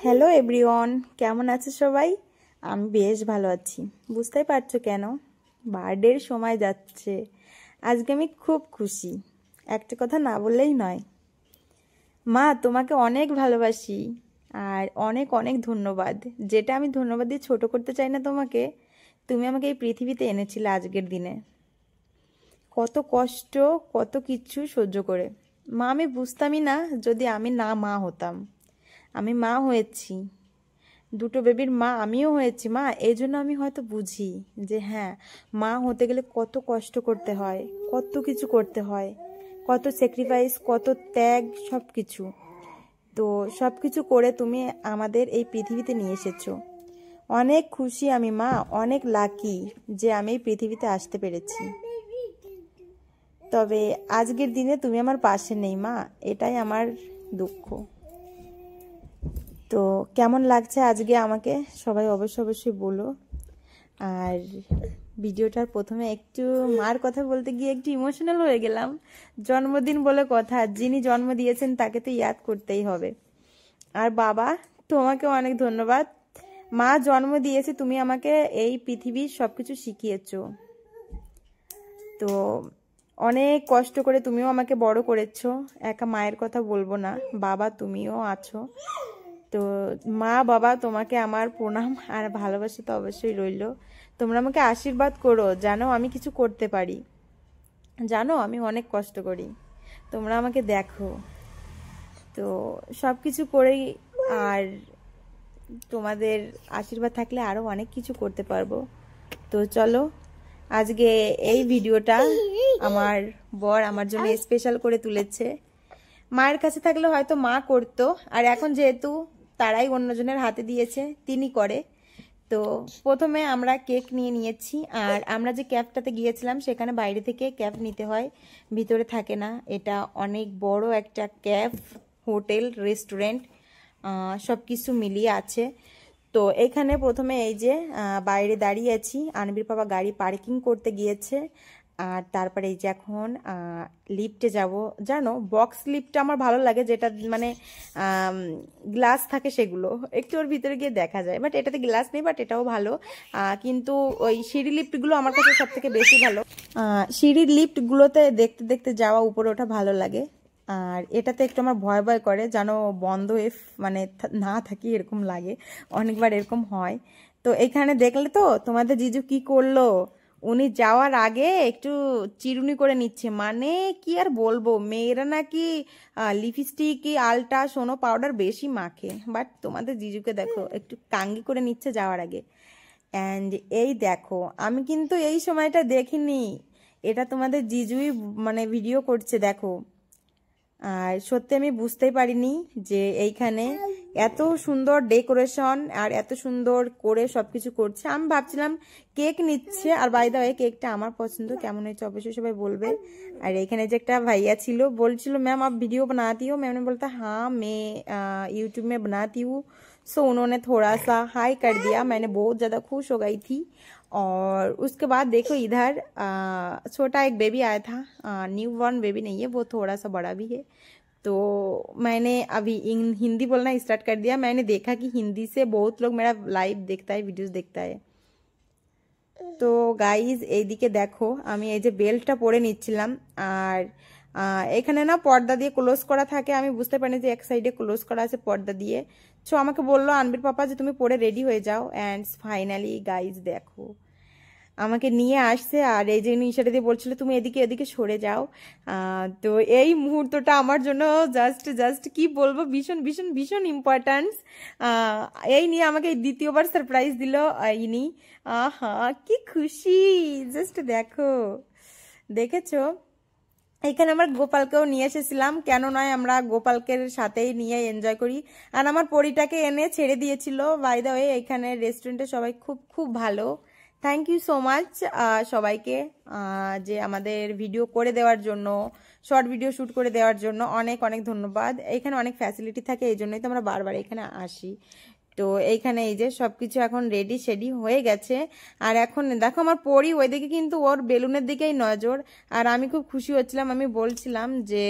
Hello everyone, কেমন আছে সবাই? আমি বেশ ভালো আছি। বুঝতেই পারছো কেন, বার্থডের সময় যাচ্ছে। আজকে আমি খুব খুশি, একটা কথা না বললেই নয়। মা, তোমাকে অনেক ভালোবাসি আর অনেক অনেক ধন্যবাদ। যেটা আমি ধন্যবাদ দিয়ে ছোট করতে চাই না তোমাকে। তুমি আমাকে এই পৃথিবীতে এনেছিলে আজকের দিনে, কত কষ্ট, কত কিছু সহ্য করে। মা, আমি বুঝতামই না যদি আমি না মা হতাম। আমি মা হয়েছি, দুটো বেবির মা আমিও হয়েছি মা। এই জন্য আমি হয়তো বুঝি যে হ্যাঁ, মা হতে গেলে কত কষ্ট করতে হয়, কত কিছু করতে হয়, কত স্যাক্রিফাইস, কত ত্যাগ, সব কিছু। তো সব কিছু করে তুমি আমাদের এই পৃথিবীতে নিয়ে এসেছো। অনেক খুশি আমি মা, অনেক লাকি যে আমি এই পৃথিবীতে আসতে পেরেছি। তবে আজকের দিনে তুমি আমার পাশে নেই মা, এটাই আমার দুঃখ। তো কেমন লাগছে আজকে আমাকে সবাই অবশ্যই অবশ্যই বলো। আর ভিডিওটার প্রথমে একটু মার কথা বলতে গিয়ে একটু ইমোশনাল হয়ে গেলাম। জন্মদিন বলে কথা, যিনি জন্ম দিয়েছেন তাকে তো ইয়াদ করতেই হবে। আর বাবা, তোমাকেও অনেক ধন্যবাদ। মা জন্ম দিয়েছে, তুমি আমাকে এই পৃথিবীর সবকিছু শিখিয়েছো। তো অনেক কষ্ট করে তুমিও আমাকে বড় করেছো। একা মায়ের কথা বলবো না, বাবা তুমিও আছো। তো মা বাবা, তোমাকে আমার প্রণাম আর ভালোবাসা তো অবশ্যই রইল। তোমরা আমাকে আশীর্বাদ করো, জানো আমি কিছু করতে পারি, জানো আমি অনেক কষ্ট করি, তোমরা আমাকে দেখো। তো সব কিছু করেই, আর তোমাদের আশীর্বাদ থাকলে আরও অনেক কিছু করতে পারবো। তো চলো, আজকে এই ভিডিওটা আমার বর আমার জন্য স্পেশাল করে তুলেছে। মায়ের কাছে থাকলে হয়তো মা করতো, আর এখন যেহেতু তারাই অন্যজনের হাতে দিয়েছে, তিনি করে। তো প্রথমে আমরা কেক নিয়ে নিয়েছি, আর আমরা যে ক্যাফটাতে গিয়েছিলাম সেখানে বাইরে থেকে ক্যাফ নিতে হয়, ভিতরে থাকে না। এটা অনেক বড় একটা ক্যাফ, হোটেল, রেস্টুরেন্ট, সব কিছু মিলিয়ে আছে। তো এখানে প্রথমে এই যে বাইরে দাঁড়িয়ে আছি, আনবির বাবা গাড়ি পার্কিং করতে গিয়েছে। আর তারপরে এই যে এখন লিফটে যাব। জানো, বক্স লিফটটা আমার ভালো লাগে, যেটা মানে গ্লাস থাকে, সেগুলো একটু ওর ভিতরে গিয়ে দেখা যায়। বাট এটাতে গ্লাস নেই, বাট এটাও ভালো। কিন্তু ওই সিঁড়ি লিফটগুলো আমার কাছে সব থেকে বেশি ভালো। সিঁড়ির লিফটগুলোতে দেখতে দেখতে যাওয়া, উপরে ওঠা ভালো লাগে। আর এটাতে একটু আমার ভয় ভয় করে, যেন বন্ধ হয়ে মানে না থাকি এরকম লাগে, অনেকবার এরকম হয়। তো এখানে দেখলে তো তোমাদের জিজু কি করলো, উনি যাওয়ার আগে একটু চিরুনি করে নিচ্ছে। মানে কি আর বলবো, মেয়েরা নাকি লিপস্টিক কি আলটা সোনো পাউডার বেশি মাখে, বাট তোমাদের জিজুকে দেখো একটু কাঙ্গি করে নিচ্ছে যাওয়ার আগে। অ্যান্ড এই দেখো, আমি কিন্তু এই সময়টা দেখিনি, এটা তোমাদের জিজুই মানে ভিডিও করছে, দেখো। আর সত্যি আমি বুঝতেই পারিনি যে এইখানে এত সুন্দর ডেকোরেশন আর এত সুন্দর করে সবকিছু করছে। আমি ভাবছিলাম কেক নিচ্ছে, আর বাই দা ওয়ে কেকটা আমার পছন্দ, কেমন হয়েছে অবশ্যই সবাই বলবে। আর এখানে যে একটা ভাইয়া ছিল, বলছিল मैम आप वीडियो बनाती हो? मैंने बोलता हाँ मैं यूट्यूब में बनाती हूँ। सो उन्होंने थोड़ा सा हाई कर दिया, मैंने बहुत ज़्यादा खुश हो गई थी। और उसके बाद देखो इधर छोटा एक बेबी आया था, न्यू बॉर्न बेबी नहीं है वो, थोड़ा सा बड़ा भी है। तो मैंने अभी हिंदी बोलना स्टार्ट कर दिया। मैंने देखा कि हिंदी से बहुत लोग मेरा लाइव देखता है, वीडियोस देखता है। তো গাইজ এইদিকে দেখো, আমি এই যে বেল্টটা পরে নিচ্ছিলাম। আর এখানে না পর্দা দিয়ে ক্লোজ করা থাকে, আমি বুঝতে পারিনি যে এক সাইডে ক্লোজ করা আছে পর্দা দিয়ে। সো আমাকে বললো আনবির পাপা যে তুমি পরে রেডি হয়ে যাও। অ্যান্ড ফাইনালি গাইজ দেখো, আমাকে নিয়ে আসছে, আর এই যে ইশারা দিয়ে বলছিল তুমি এদিকে এদিকে সরে যাও। তো এই মুহূর্তটা আমার জন্য জাস্ট জাস্ট কি বলবো, ভীষণ ভীষণ ভীষণ ইম্পর্ট্যান্স। এই নিয়ে আমাকে দ্বিতীয়বার সারপ্রাইজ দিল ইনি। আহা কি খুশি, জাস্ট দেখো, দেখেছো। এখানে আমরা গোপালকেও নিয়ে এসেছিলাম, কেন নয়, আমরা গোপালকে সাথেই নিয়ে এনজয় করি। আর আমার পরীটাকে এনে ছেড়ে দিয়েছিল। বাই দ্য ওয়ে এখানে রেস্টুরেন্টে সবাই খুব খুব ভালো। থ্যাংক ইউ সো মাচ সবাইকে, যে আমাদের ভিডিও করে দেওয়ার জন্য, শর্ট ভিডিও শ্যুট করে দেওয়ার জন্য অনেক অনেক ধন্যবাদ। এখানে অনেক ফ্যাসিলিটি থাকে, এই জন্যই তো আমরা বারবার এখানে আসি। তো এইখানে এই যে সবকিছু এখন রেডি শেডি হয়ে গেছে। আর এখন দেখো আমার পরি ওইদিকে কিন্তু ওর বেলুনের দিকেই নজর। আর আমি খুব খুশি হচ্ছিলাম, আমি বলছিলাম যে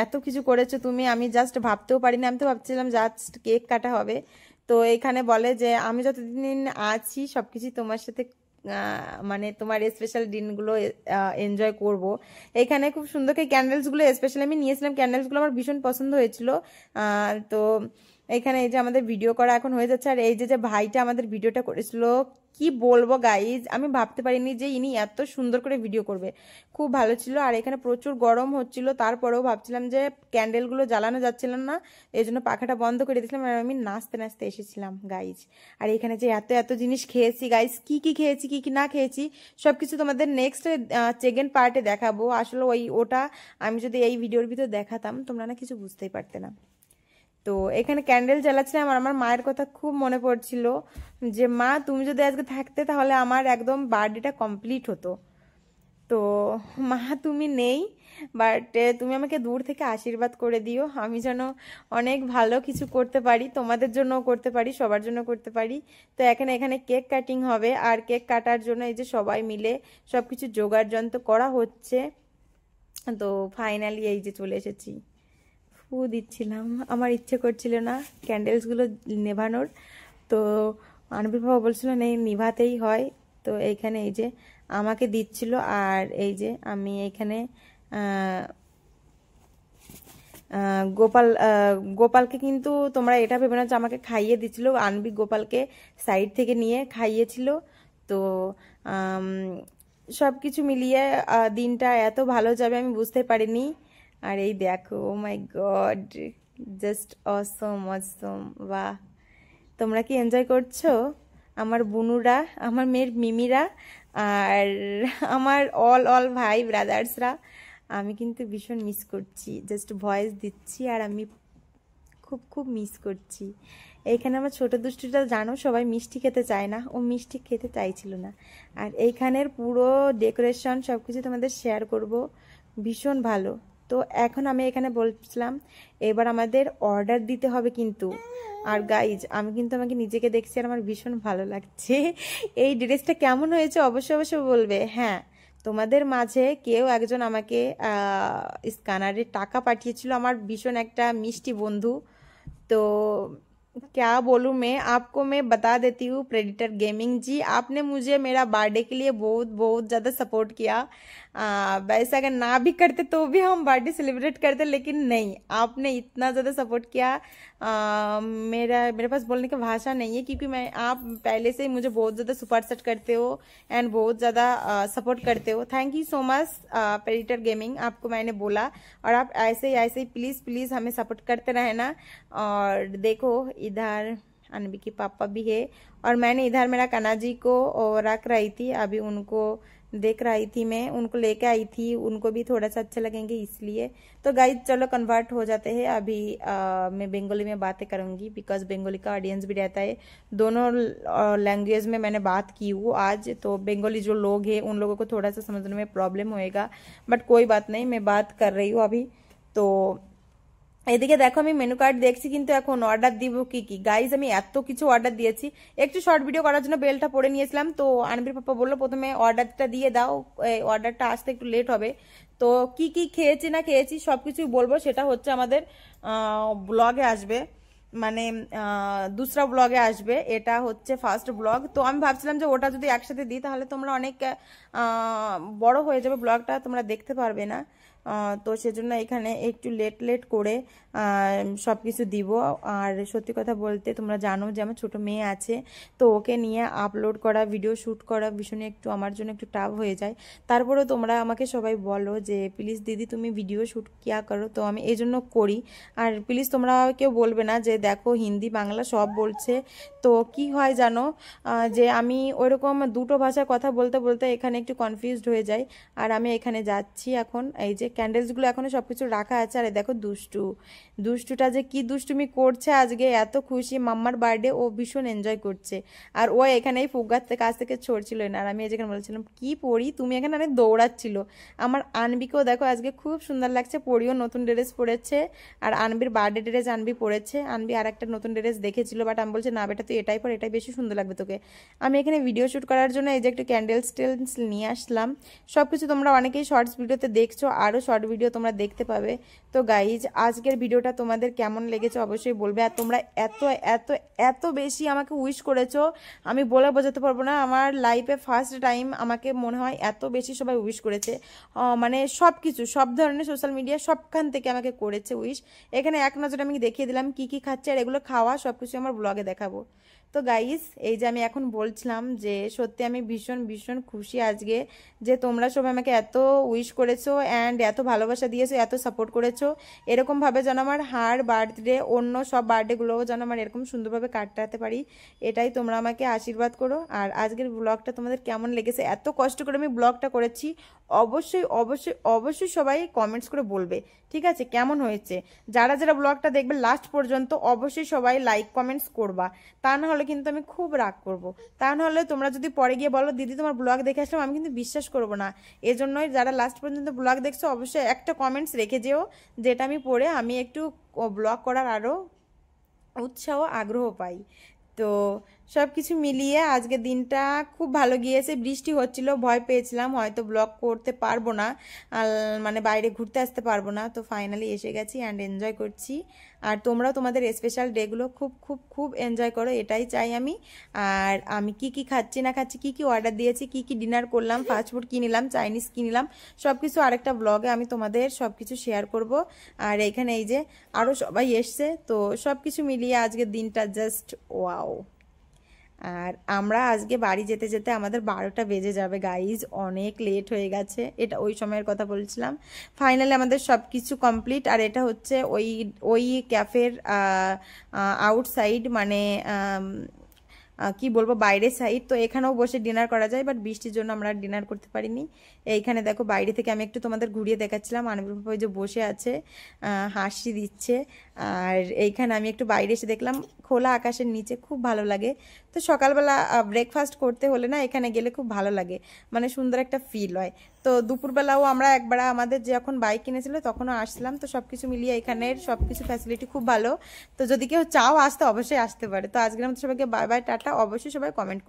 এত কিছু করেছো তুমি, আমি জাস্ট ভাবতেও পারিনি, আমি তো ভাবছিলাম জাস্ট কেক কাটা হবে। তো এইখানে বলে যে আমি যতদিন আছি সবকিছু তোমার সাথে মানে তোমার স্পেশাল দিনগুলো এনজয় করব। এখানে খুব সুন্দর করে ক্যান্ডেলসগুলো স্পেশালি আমি নিয়েছিলাম, ক্যান্ডেলসগুলো আমার ভীষণ পছন্দ হয়েছিল। তো এখানে এই যে আমাদের ভিডিও করা এখন হয়ে যাচ্ছে। আর এই যে ভাইটা আমাদের ভিডিওটা করেছিল, কি বলবো গাইজ, আমি ভাবতে পারিনি যে ইনি এত সুন্দর করে ভিডিও করবে, খুব ভালো ছিল। আর এখানে প্রচুর গরম হচ্ছিল, তারপরেও ভাবছিলাম যে ক্যান্ডেলগুলো জ্বালানো যাচ্ছিল না, এই জন্য পাখাটা বন্ধ করে দিয়েছিলাম। আর আমি নাচতে নাচতে এসেছিলাম গাইজ। আর এখানে যে এত এত জিনিস খেয়েছি গাইজ, কি কি খেয়েছি কি কি না খেয়েছি সবকিছু তোমাদের নেক্সট সেকেন্ড পার্টে দেখাবো। আসলে ওটা আমি যদি এই ভিডিওর ভিতর দেখাতাম তোমরা না কিছু বুঝতেই পারতে না। তো এখানে ক্যান্ডেল জ্বালাচ্ছিলাম আর আমার মায়ের কথা খুব মনে পড়ছিল যে মা তুমি যদি আজকে থাকতে তাহলে আমার একদম বার্থডেটা কমপ্লিট হতো। তো মা তুমি নেই, বাট তুমি আমাকে দূর থেকে আশীর্বাদ করে দিও, আমি যেন অনেক ভালো কিছু করতে পারি, তোমাদের জন্য করতে পারি, সবার জন্য করতে পারি। তো এখানে কেক কাটিং হবে। আর কেক কাটার জন্য এই যে সবাই মিলে সবকিছু জোগাড় যন্ত্র করা হচ্ছে। তো ফাইনালি এই যে চলে এসেছি, ফু দিচ্ছিলাম, আমার ইচ্ছে করছিল না ক্যান্ডেলসগুলো নেভানোর। তো আনবির বাবা বলছিল নেই নিভাতেই হয়। তো এইখানে এই যে আমাকে দিচ্ছিল। আর এই যে আমি এইখানে গোপালকে কিন্তু তোমরা এটা ভেবে না যে আমাকে খাইয়ে দিচ্ছিল, আনবি গোপালকে সাইড থেকে নিয়ে খাইয়েছিল। তো সব কিছু মিলিয়ে দিনটা এত ভালো যাবে আমি বুঝতে পারিনি। আর এই দেখো, ও মাই গড, জাস্ট অসম অসম, বাহ! তোমরা কি এনজয় করছো? আমার বুনুরা, আমার মেয়ের মিমিরা, আর আমার অল ভাই ব্রাদার্সরা, আমি কিন্তু ভীষণ মিস করছি, জাস্ট ভয়েস দিচ্ছি আর আমি খুব খুব মিস করছি। এইখানে আমার ছোট দুষ্টুটা জানো সবাই মিষ্টি খেতে চায় না, ও মিষ্টি খেতে চাইছিল না। আর এইখানের পুরো ডেকোরেশন সবকিছু তোমাদের শেয়ার করব, ভীষণ ভালো। তো এখন আমি এখানে বলছিলাম এবার আমাদের অর্ডার দিতে হবে কিন্তু। আর গাইজ আমি কিন্তু আমাকে নিজেকে দেখছি আর আমার ভীষণ ভালো লাগছে। এই ড্রেসটা কেমন হয়েছে অবশ্যই অবশ্যই বলবে। হ্যাঁ, তোমাদের মাঝে কেউ একজন আমাকে স্ক্যানারে টাকা পাঠিয়েছিল, আমার ভীষণ একটা মিষ্টি বন্ধু। तो क्या बोलूँ मैं बता देती हूँ, प्रेडिटर गेमिंग जी, आपने मुझे मेरा बर्थडे के लिए बहुत बहुत ज़्यादा सपोर्ट किया। वैसे अगर ना भी करते तो भी हम बर्थडे सेलिब्रेट करते, लेकिन नहीं, आपने इतना ज़्यादा सपोर्ट किया। मेरे पास बोलने की भाषा नहीं है, क्योंकि आप पहले से ही मुझे बहुत ज़्यादा सुपर सेट करते हो एंड बहुत ज़्यादा सपोर्ट करते हो। Thank you so much predator gaming, आपको मैंने बोला, और आप ऐसे ही प्लीज़ प्लीज़ हमें सपोर्ट करते रहना। और देखो इधर अनबी के पापा भी है, और मैंने इधर मेरा कन्हा जी को रख रही थी, अभी उनको देख रही थी, मैं उनको लेके आई थी, उनको भी थोड़ा सा अच्छा लगेंगे इसलिए। तो गाइज चलो कन्वर्ट हो जाते हैं अभी। मैं बंगाली में बातें करूंगी, बिकॉज बंगाली का ऑडियंस भी रहता है, दोनों लैंग्वेज में मैंने बात की हूँ आज। तो बंगाली जो लोग हैं उन लोगों को थोड़ा सा समझने में प्रॉब्लम होएगा, बट कोई बात नहीं, मैं बात कर रही हूँ अभी। तो এদিকে দেখো আমি মেনু কার্ড দেখছি, কিন্তু এখন অর্ডার দিব কি কি গাইজ, আমি এত কিছু অর্ডার দিয়েছি। একটু শর্ট ভিডিও করার জন্য বেলটা পরে নিয়েছিলাম। তো আনবির পাপা বললো প্রথমে অর্ডারটা দিয়ে দাও, অর্ডারটা আসতে একটু লেট হবে। তো কি কি খেয়েছি না খেয়েছি সবকিছু বলবো, সেটা হচ্ছে আমাদের ব্লগে আসবে, মানে দুসরা ব্লগে আসবে, এটা হচ্ছে ফার্স্ট ব্লগ। তো আমি ভাবছিলাম যে ওটা যদি একসাথে দিই তাহলে তোমরা অনেক বড় হয়ে যাবে ব্লগটা, তোমরা দেখতে পারবে না। তো সেজন্য এখানে একটু লেট করে সব কিছু দিব। আর সত্যি কথা বলতে তোমরা জানো যে আমার ছোট মেয়ে আছে, তো ওকে নিয়ে আপলোড করা, ভিডিও শ্যুট করা ভীষণ একটু আমার জন্য একটু টাফ হয়ে যায়। তারপরেও তোমরা আমাকে সবাই বলো যে প্লিজ দিদি তুমি ভিডিও শ্যুট কিয়া করো, তো আমি এই জন্য করি। আর প্লিজ তোমরা কেউ বলবে না যে দেখো হিন্দি বাংলা সব বলছে। তো কি হয় জানো, যে আমি ওইরকম দুটো ভাষায় কথা বলতে বলতে এখানে একটু কনফিউজড হয়ে যাই। আর আমি এখানে যাচ্ছি এখন এই যে ক্যান্ডেলসগুলো এখনও সব কিছু রাখা আছে। আর দেখো দুষ্টুটা যে কি দুষ্টুমি করছে আজকে, এত খুশি মাম্মার বার্থডে, ও ভীষণ এনজয় করছে। আর ও এখানেই ফুগার কাছ থেকে ছড়ছিল না। আর আমি যেখানে বলছিলাম কি পড়ি তুমি, এখানে অনেক দৌড়াচ্ছিল। আমার আনবিকেও দেখো আজকে খুব সুন্দর লাগছে, পড়িও নতুন ড্রেস পরেছে। আর আনবির বার্থডে ড্রেস আনবি পরেছে। আনবি আর একটা নতুন ড্রেস দেখেছিল, বাট আমি বলছি না বেটা তুই এটাই পর, এটাই বেশি সুন্দর লাগবে তোকে। আমি এখানে ভিডিও শ্যুট করার জন্য এই যে একটু ক্যান্ডেলস টেলস নিয়ে আসলাম। সব কিছু তোমরা অনেকেই শর্টস ভিডিওতে দেখছো, আরও শর্ট ভিডিও তোমরা দেখতে পাবে। তো গাইজ আজকের ভিডিওটা তোমাদের কেমন লেগেছে অবশ্যই বলবে। আর তোমরা এত এত এত বেশি আমাকে উইশ করেছো, আমি বলে বোঝাতে পারবো না। আমার লাইফে ফার্স্ট টাইম আমাকে মনে হয় এত বেশি সবাই উইশ করেছে। মানে সব কিছু, সব ধরনের সোশ্যাল মিডিয়া সবখান থেকে আমাকে করেছে উইশ। এখানে এক নজরে আমি দেখিয়ে দিলাম কি কি খাচ্ছে, আর এগুলো খাওয়া সব কিছু আমার ব্লগে দেখাবো। তো গাইস এই যে আমি এখন বলছিলাম যে সত্যি আমি ভীষণ ভীষণ খুশি আজকে যে তোমরা সবাই আমাকে এত উইশ করেছো অ্যান্ড এত ভালোবাসা দিয়েছো, এত সাপোর্ট করেছো। এরকমভাবে যেন আমার হার বার্থডে, অন্য সব বার্থডেগুলোও যেন আমার এরকম সুন্দরভাবে কাটাতে পারি, এটাই তোমরা আমাকে আশীর্বাদ করো। আর আজকের ব্লগটা তোমাদের কেমন লেগেছে, এত কষ্ট করে আমি ব্লগটা করেছি, অবশ্যই অবশ্যই অবশ্যই সবাই কমেন্টস করে বলবে, ঠিক আছে, কেমন হয়েছে। যারা যারা ব্লগটা দেখবে লাস্ট পর্যন্ত অবশ্যই সবাই লাইক কমেন্টস করবা, তা না হলে কিন্তু আমি খুব রাগ করব। তা না হলে তোমরা যদি পরে গিয়ে বলো দিদি তোমার ব্লগ দেখে আসলাম, আমি কিন্তু বিশ্বাস করব না। এজন্যই যারা লাস্ট পর্যন্ত ব্লগ দেখছো অবশ্যই একটা কমেন্টস রেখে যেও, যেটা আমি পড়ে আমি একটু ব্লগ করার আরও উৎসাহ আগ্রহ পাই। তো সব কিছু মিলিয়ে আজকের দিনটা খুব ভালো গিয়েছে। বৃষ্টি হচ্ছিল, ভয় পেয়েছিলাম হয়তো ব্লগ করতে পারবো না, মানে বাইরে ঘুরতে আসতে পারবো না। তো ফাইনালি এসে গেছি অ্যান্ড এনজয় করছি। আর তোমরাও তোমাদের স্পেশাল ডেগুলো খুব খুব খুব এনজয় করো, এটাই চাই আমি। আর আমি কি কি খাচ্ছি না খাচ্ছি, কি কি অর্ডার দিয়েছি, কি কি ডিনার করলাম, ফাস্টফুড কী নিলাম, চাইনিজ কী নিলাম, সব কিছু আরেকটা ব্লগে আমি তোমাদের সব কিছু শেয়ার করব। আর এখানে এই যে আরও সবাই এসছে, তো সব কিছু মিলিয়ে আজকের দিনটা জাস্ট ওয়াও। আর আমরা আজকে বাড়ি যেতে যেতে আমাদের 12টা বেজে যাবে গাইজ, অনেক লেট হয়ে গেছে। এটা ওই সময়ের কথা বলছিলাম। ফাইনালি আমাদের সব কিছু কমপ্লিট। আর এটা হচ্ছে ওই ক্যাফের আউটসাইড, মানে কি বলবো বাইরের সাইড। তো এখানেও বসে ডিনার করা যায়, বাট বৃষ্টির জন্য আমরা ডিনার করতে পারিনি। এইখানে দেখো বাইরে থেকে আমি একটু তোমাদের ঘুরিয়ে দেখাচ্ছিলাম। আনবির পাপা ওই যে বসে আছে, হাসি দিচ্ছে। আর এইখানে আমি একটু বাইরে এসে দেখলাম খোলা আকাশের নিচে, খুব ভালো লাগে। তো সকালবেলা ব্রেকফাস্ট করতে হলে না এখানে গেলে খুব ভালো লাগে, মানে সুন্দর একটা ফিল হয়। তো দুপুরবেলাও আমরা একবার আমাদের যখন বাইক কিনেছিল তখনও আসলাম। তো সব কিছু মিলিয়ে এখানের সব কিছু ফ্যাসিলিটি খুব ভালো। তো যদি কেউ চাও আসতে অবশ্যই আসতে পারে। তো আজকের মতো সবাইকে বাই বাই, টাটা। অবশ্যই সবাই কমেন্ট করুন।